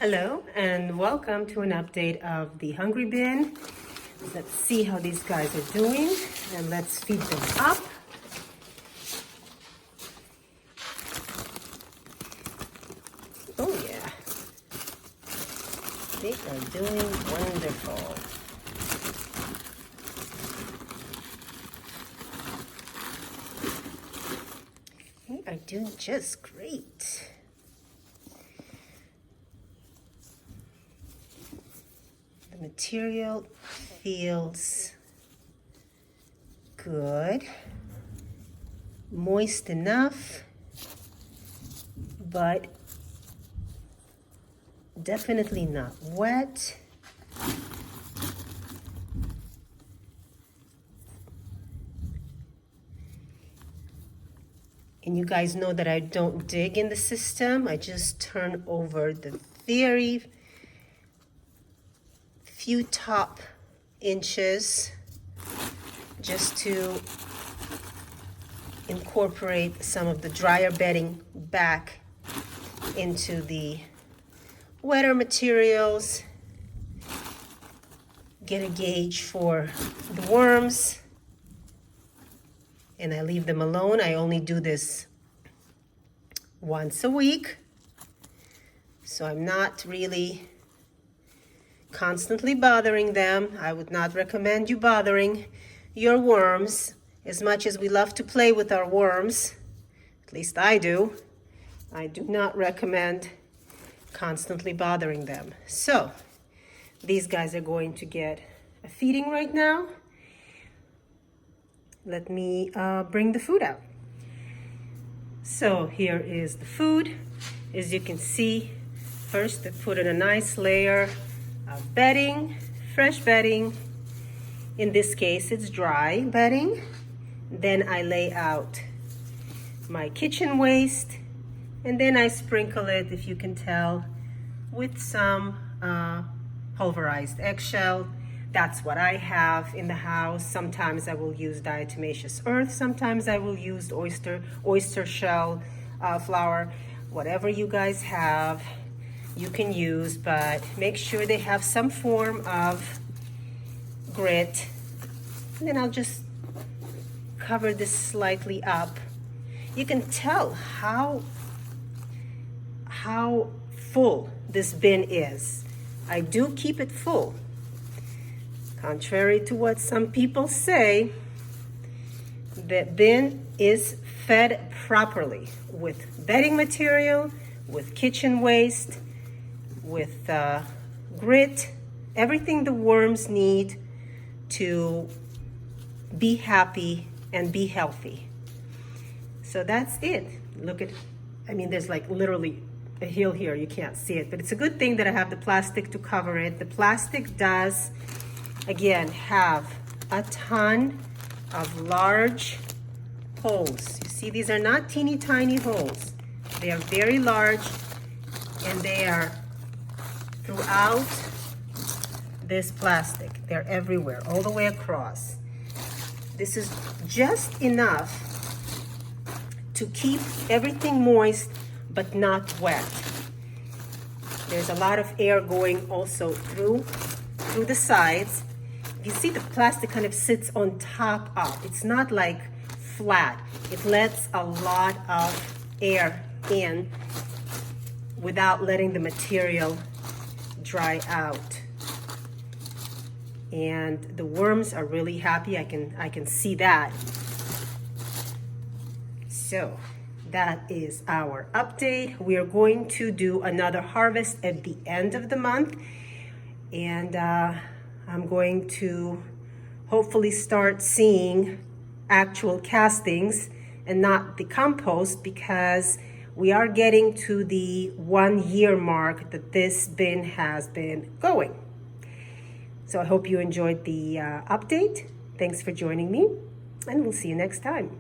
Hello and welcome to an update of the Hungry Bin. Let's see how these guys are doing and let's feed them up. Oh yeah, they are doing wonderful. They are doing just great. The material feels good, moist enough, but definitely not wet. And you guys know that I don't dig in the system. I just turn over the very few top inches just to incorporate some of the drier bedding back into the wetter materials, get a gauge for the worms, and I leave them alone. I only do this once a week, so I'm not really constantly bothering them. I would not recommend you bothering your worms as much as we love to play with our worms. At least I do. I do not recommend constantly bothering them. So these guys are going to get a feeding right now. Let me bring the food out. So here is the food. As you can see, first I put in a nice layer of bedding, fresh bedding. In this case, it's dry bedding. Then I lay out my kitchen waste, and then I sprinkle it, if you can tell, with some pulverized eggshell. That's what I have in the house. Sometimes I will use diatomaceous earth. Sometimes I will use oyster shell flour. Whatever you guys have, you can use, but make sure they have some form of grit. And then I'll just cover this slightly up. You can tell how full this bin is. I do keep it full. Contrary to what some people say, the bin is fed properly with bedding material, with kitchen waste, with grit, everything the worms need to be happy and be healthy. So that's it. Look at, I mean, there's like literally a hill here. You can't see it, but it's a good thing that I have the plastic to cover it. The plastic does, again, have a ton of large holes. You see, these are not teeny tiny holes. They are very large, and they are throughout this plastic. They're everywhere, all the way across. This is just enough to keep everything moist but not wet. There's a lot of air going also through the sides. You see the plastic kind of sits on top of. It's not like flat. It lets a lot of air in without letting the material dry out. And the worms are really happy. I can see that. So that is our update. We are going to do another harvest at the end of the month, and I'm going to hopefully start seeing actual castings and not the compost, because we are getting to the 1 year mark that this bin has been going. So I hope you enjoyed the update. Thanks for joining me, and we'll see you next time.